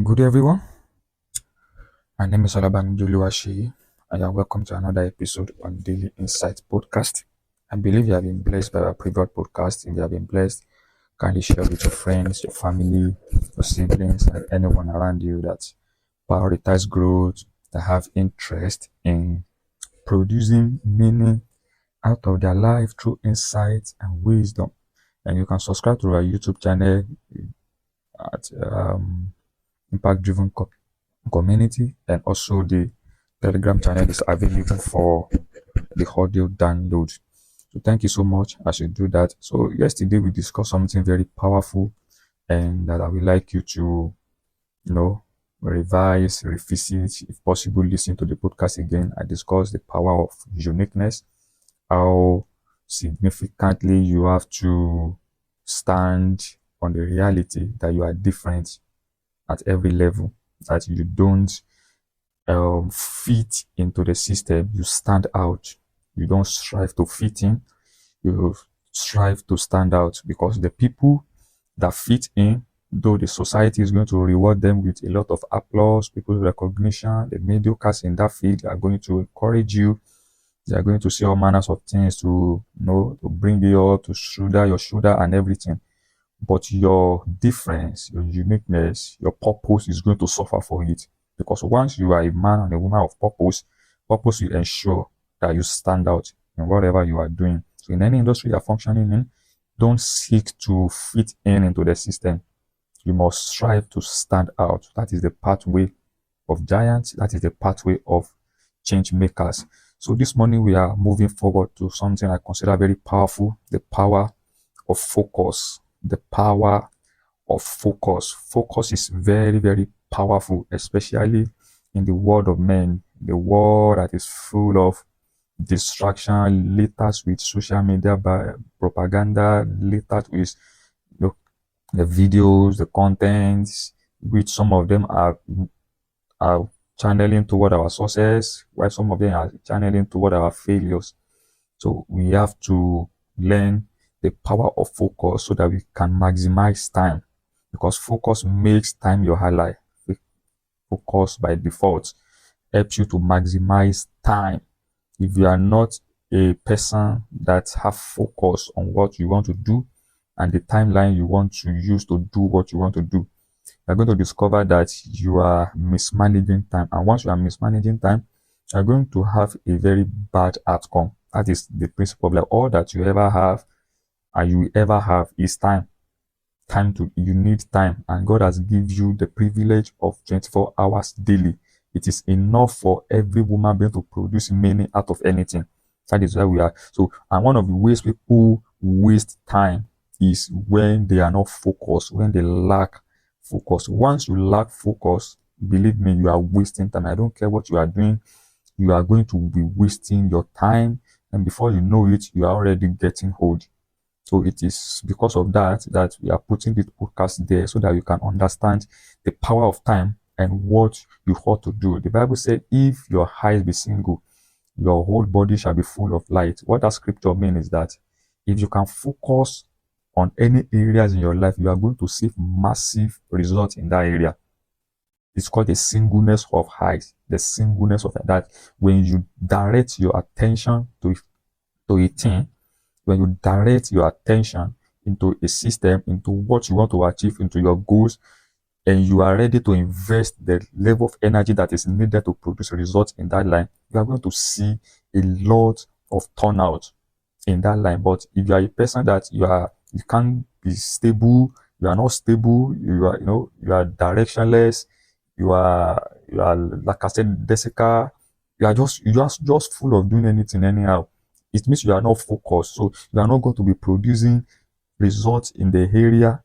Good everyone. My name is Olaban Juluashi, and you're welcome to another episode on Daily Insight Podcast. I believe you have been blessed by our previous podcast. If you have been blessed, kindly share with your friends, your family, your siblings, and anyone around you that prioritize growth, that have interest in producing meaning out of their life through insight and wisdom. And you can subscribe to our YouTube channel at Impact Driven Community, and also the Telegram channel is available for the audio download. So thank you so much as you do that. So yesterday we discussed something very powerful, and that I would like you to revise, revisit, if possible, listen to the podcast again. I discussed the power of uniqueness, how significantly you have to stand on the reality that you are different at every level, that you don't fit into the system. You stand out. You don't strive to fit in. You strive to stand out, because the people that fit in, though the society is going to reward them with a lot of applause, people's recognition, the mediocres in that field are going to encourage you. They are going to say all manners of things to to bring you up, to shoulder your shoulder and everything. But your difference, your uniqueness, your purpose is going to suffer for it. Because once you are a man and a woman of purpose, purpose will ensure that you stand out in whatever you are doing. So in any industry you're functioning in, don't seek to fit in into the system. You must strive to stand out. That is the pathway of giants. That is the pathway of change makers. So this morning we are moving forward to something I consider very powerful: the power of focus. The power of focus. Focus is very, very powerful, especially in the world of men, the world that is full of distraction, littered with social media propaganda, littered with the videos, the contents, which some of them are channeling toward our success, while some of them are channeling toward our failures. So we have to learn the power of focus so that we can maximize time, because focus makes time your ally. Focus by default helps you to maximize time. If you are not a person that have focus on what you want to do and the timeline you want to use to do what you want to do, you're going to discover that you are mismanaging time. And once you are mismanaging time, you're going to have a very bad outcome. That is the principle of life. All that you ever have and you ever have is time. You need time, and God has given you the privilege of 24 hours daily. It is enough for every woman being to produce meaning out of anything. That is where we are. So, and one of the ways people waste time is when they are not focused, when they lack focus. Once you lack focus, believe me, you are wasting time. I don't care what you are doing, you are going to be wasting your time, and before you know it, you are already getting old. So it is because of that we are putting this podcast there, so that you can understand the power of time and what you ought to do. The Bible said, if your eyes be single, your whole body shall be full of light. What that scripture means is that if you can focus on any areas in your life, you are going to see massive results in that area. It's called the singleness of eyes. The singleness of that. When you direct your attention to a thing, when you direct your attention into a system, into what you want to achieve, into your goals, and you are ready to invest the level of energy that is needed to produce results in that line, you are going to see a lot of turnout in that line. But if you are a person that you can't be stable, you are not stable, you are directionless, you are like I said, Desica, you are just full of doing anything anyhow. It means you are not focused. So you are not going to be producing results in the area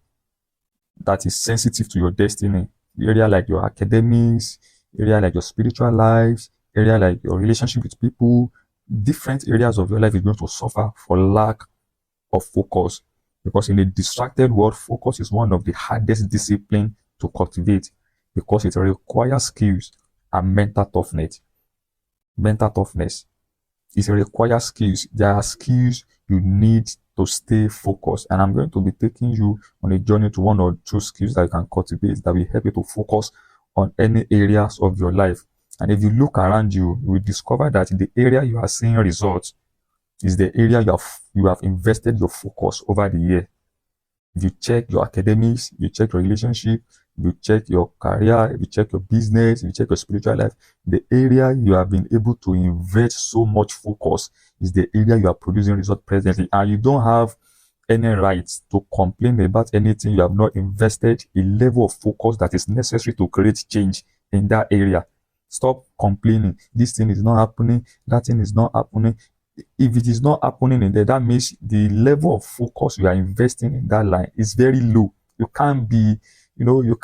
that is sensitive to your destiny. Area like your academics, area like your spiritual lives, area like your relationship with people. Different areas of your life is going to suffer for lack of focus. Because in a distracted world, focus is one of the hardest discipline to cultivate, because it requires skills and mental toughness. Mental toughness. It requires skills. There are skills you need to stay focused. And I'm going to be taking you on a journey to one or two skills that you can cultivate that will help you to focus on any areas of your life. And if you look around you, you will discover that the area you are seeing results is the area you have invested your focus over the year. If you check your academics, you check your relationship, you check your career, you check your business, you check your spiritual life, the area you have been able to invest so much focus is the area you are producing results presently. And you don't have any right to complain about anything you have not invested a level of focus that is necessary to create change in that area. Stop complaining. This thing is not happening. That thing is not happening. If it is not happening in there, that means the level of focus you are investing in that line is very low. You can't be, you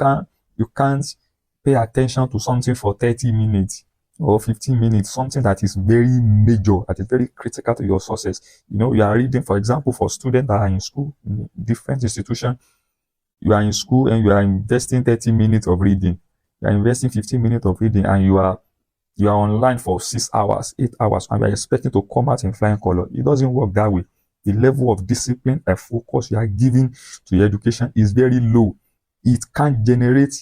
can't pay attention to something for 30 minutes or 15 minutes, something that is very major, that is very critical to your success. You are reading, for example, for students that are in school, in different institutions, you are in school and you are investing 30 minutes of reading. You are investing 15 minutes of reading, and you are online for 6 hours, 8 hours, and you are expecting to come out in flying color. It doesn't work that way. The level of discipline and focus you are giving to your education is very low. It can't generate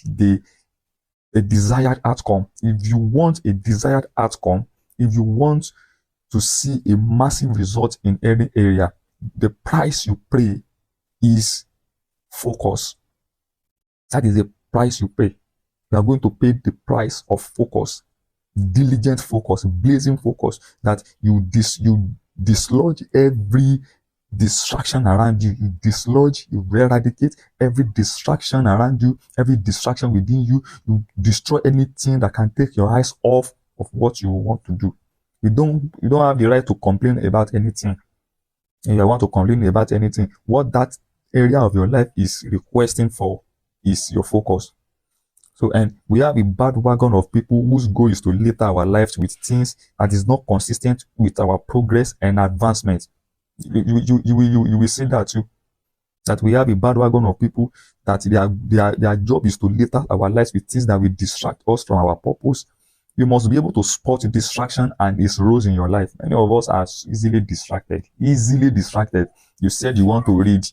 a desired outcome. If you want a desired outcome, if you want to see a massive result in any area, the price you pay is focus. That is the price you pay. You are going to pay the price of focus. Diligent focus, blazing focus, that you dislodge every distraction around you. You eradicate every distraction around you, every distraction within you. You destroy anything that can take your eyes off of what you want to do. You don't have the right to complain about anything. And you want to complain about anything, what that area of your life is requesting for is your focus. So, and we have a bad wagon of people whose goal is to litter our lives with things that is not consistent with our progress and advancement. You will see that too. That we have a bad wagon of people that their job is to litter our lives with things that will distract us from our purpose. You must be able to spot distraction and its roles in your life. Many of us are easily distracted. You said you want to read.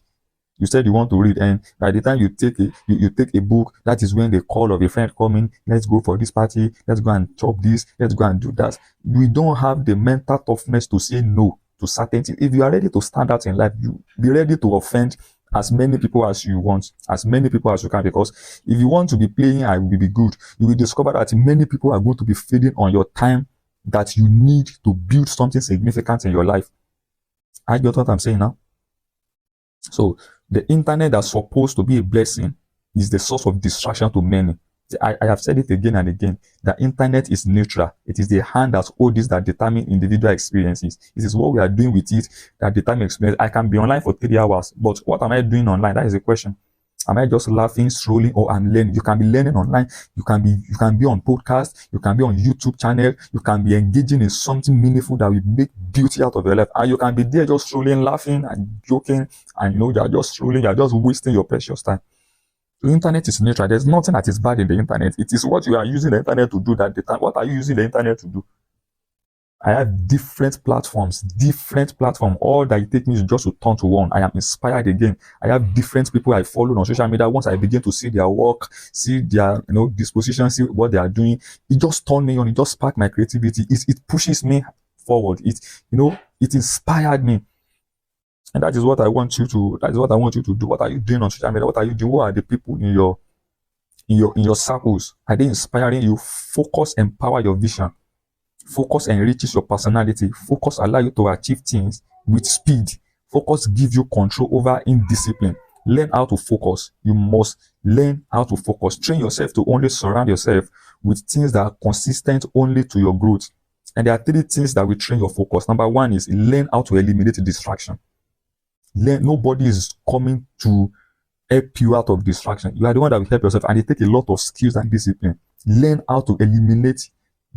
And by the time you take a book, that is when the call of a friend coming. Let's go for this party. Let's go and chop this. Let's go and do that. We don't have the mental toughness to say no to certain things. If you are ready to stand out in life, you be ready to offend as many people as you want, as many people as you can. Because if you want to be playing and will be good, you will discover that many people are going to be feeding on your time that you need to build something significant in your life. I get what I'm saying now? So the internet that's supposed to be a blessing is the source of distraction to many. I have said it again and again. The internet is neutral. It is the hand that holds this that determine individual experiences. It is what we are doing with it that determine experience. I can be online for 3 hours, but what am I doing online? That is the question. Am I just laughing, strolling, or I'm learning? You can be learning online. You can be on podcast. You can be on YouTube channel. You can be engaging in something meaningful that will make beauty out of your life. And you can be there just strolling, laughing, and joking. And you are just strolling. You are just wasting your precious time. The internet is neutral. There's nothing that is bad in the internet. It is what you are using the internet to do that the time. What are you using the internet to do? I have different platforms. All that it takes me is just to turn to one. I am inspired again. I have different people I follow on social media. Once I begin to see their work, see their disposition, see what they are doing, it just turns me on. It just sparks my creativity. It pushes me forward. It inspired me. And that is what I want you to do. What are you doing on social media? What are you doing? What are the people in your circles? Are they inspiring you? Focus, empower your vision. Focus enriches your personality. Focus allows you to achieve things with speed. Focus gives you control over indiscipline. Learn how to focus. You must learn how to focus. Train yourself to only surround yourself with things that are consistent only to your growth. And there are 3 things that will train your focus. Number 1 is learn how to eliminate distraction. Nobody is coming to help you out of distraction. You are the one that will help yourself, and it takes a lot of skills and discipline. Learn how to eliminate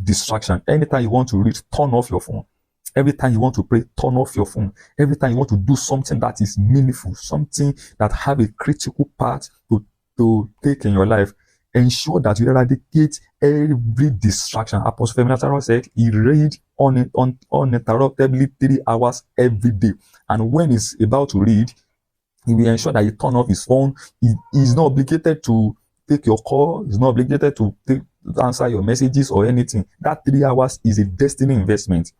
distraction. Anytime you want to read, turn off your phone. Every time you want to pray, turn off your phone. Every time you want to do something that is meaningful, something that have a critical part to take in your life, ensure that you eradicate every distraction. Apostle Feminataro said he read uninterruptedly 3 hours every day. And when he's about to read, he will ensure that he turn off his phone. He is not obligated to take your call. He's not obligated to answer your messages or anything. That 3 hours is a destiny investment.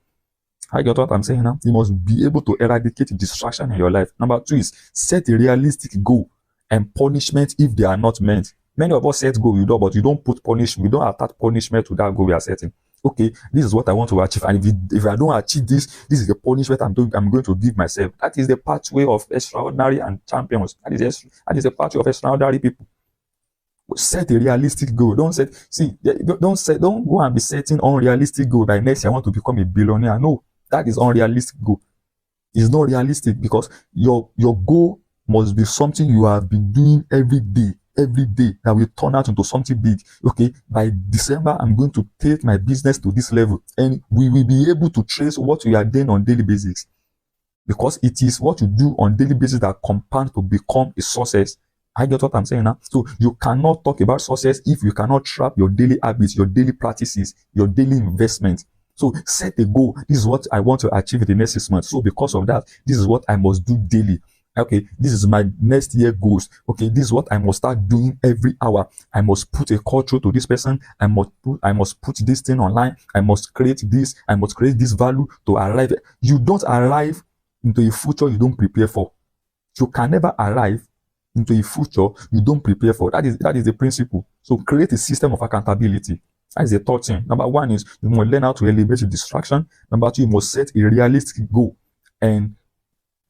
I get what I'm saying now? You must be able to eradicate distraction in your life. Number 2 is set a realistic goal and punishment if they are not meant. Many of us set goal, but you don't put punishment. We don't attach punishment to that goal we are setting. Okay, this is what I want to achieve, and if I don't achieve this is the punishment I'm going to give myself. That is the pathway of extraordinary and champions. That is the pathway of extraordinary people. Set a realistic goal. Don't go and be setting unrealistic goal. By next year I want to become a billionaire. No, that is unrealistic goal. It's not realistic, because your goal must be something you have been doing every day that will turn out into something big. Okay, by December I'm going to take my business to this level, and we will be able to trace what we are doing on daily basis, because it is what you do on daily basis that compound to become a success. I get what I'm saying now. So you cannot talk about success if you cannot trap your daily habits, your daily practices, your daily investment. So set a goal. This is what I want to achieve in the next 6 months. So because of that, this is what I must do daily. Okay, this is my next year goals. Okay, this is what I must start doing every hour. I must put a call through to this person. I must put this thing online. I must create this. I must create this value to arrive. You don't arrive into a future you don't prepare for. You can never arrive into a future you don't prepare for. That is the principle. So create a system of accountability. That is the third thing. Number 1 is you must learn how to elevate the distraction. Number 2, you must set a realistic goal and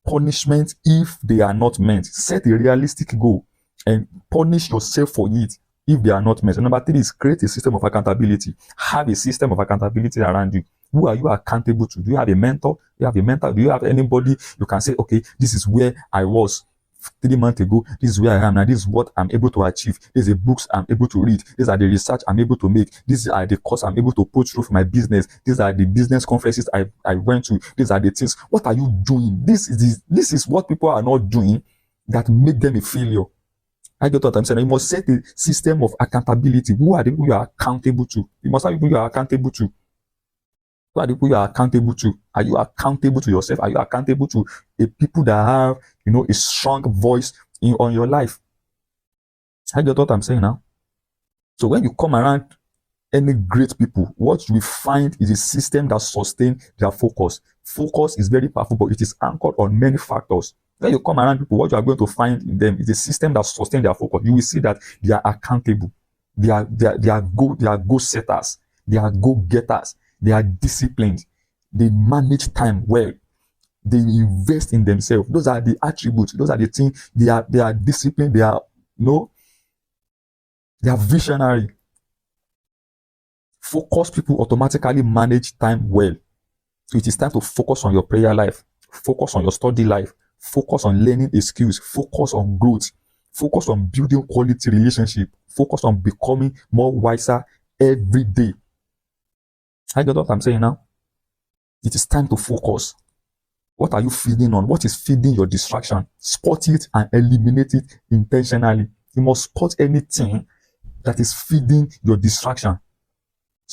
punishment if they are not meant. Set a realistic goal and punish yourself for it if they are not met. And number 3 is create a system of accountability. Have a system of accountability around you. Who are you accountable to? Do you have a mentor? Do you have a mentor? Do you have anybody you can say, okay, this is where I was 3 months ago, this is where I am now, this is what I'm able to achieve, these are the books I'm able to read, these are the research I'm able to make, these are the courses I'm able to put through for my business, these are the business conferences I went to, these are the things. What are you doing? This is what people are not doing that make them a failure. I get what I'm saying. You must set a system of accountability. Who are the people you are accountable to? You must have people you are accountable to. Who are the people you are accountable to? Are you accountable to yourself? Are you accountable to a people that have, a strong voice on your life? I get what I'm saying now. So when you come around any great people, what you find is a system that sustains their focus. Focus is very powerful, but it is anchored on many factors. When you come around people, what you are going to find in them is a system that sustains their focus. You will see that they are accountable. They are goal setters. They are goal getters. They are disciplined. They manage time well. They invest in themselves. Those are the attributes. Those are the things. They are disciplined. They are visionary. Focused people automatically manage time well. So it is time to focus on your prayer life. Focus on your study life. Focus on learning a skills. Focus on growth. Focus on building quality relationship. Focus on becoming more wiser every day. I get what I'm saying now. It is time to focus. What are you feeding on? What is feeding your distraction? Spot it and eliminate it intentionally. You must spot anything that is feeding your distraction.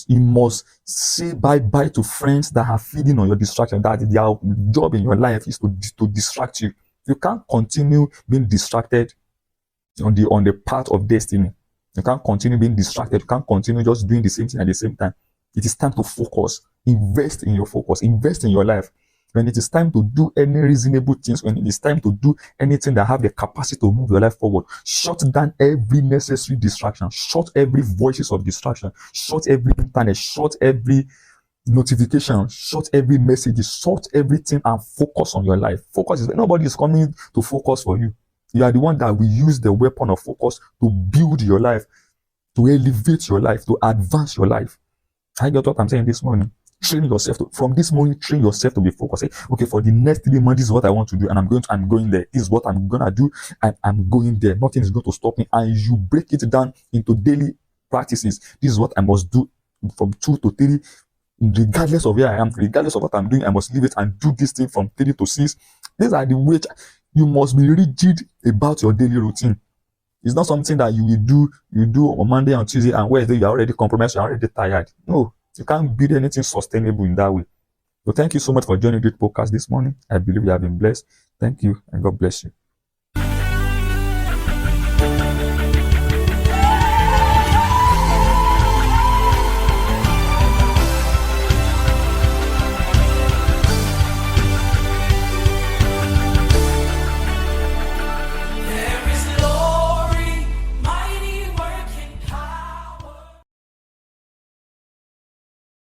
You must say bye-bye to friends that are feeding on your distraction, that their job in your life is to distract you. You can't continue being distracted on the path of destiny. You can't continue being distracted. You can't continue just doing the same thing at the same time. It is time to focus. Invest in your focus. Invest in your life. When it is time to do any reasonable things, when it is time to do anything that have the capacity to move your life forward, shut down every necessary distraction. Shut every voices of distraction. Shut every internet. Shut every notification. Shut every message. Shut everything and focus on your life. Focus is nobody is coming to focus for you. You are the one that will use the weapon of focus to build your life, to elevate your life, to advance your life. I get what I'm saying this morning. Train yourself from this morning. Train yourself to be focused. Say, okay, for the next 3 months, this is what I want to do, and I'm going there. This is what I'm gonna do, and I'm going there. Nothing is going to stop me. And you break it down into daily practices. This is what I must do from 2 to 3, regardless of where I am, regardless of what I'm doing. I must leave it and do this thing from 3 to 6. These are the ways you must be rigid about your daily routine. It's not something that you do on Monday and Tuesday, and Wednesday you're already compromised, you're already tired. No, you can't build anything sustainable in that way. So thank you so much for joining this podcast this morning. I believe you have been blessed. Thank you, and God bless you.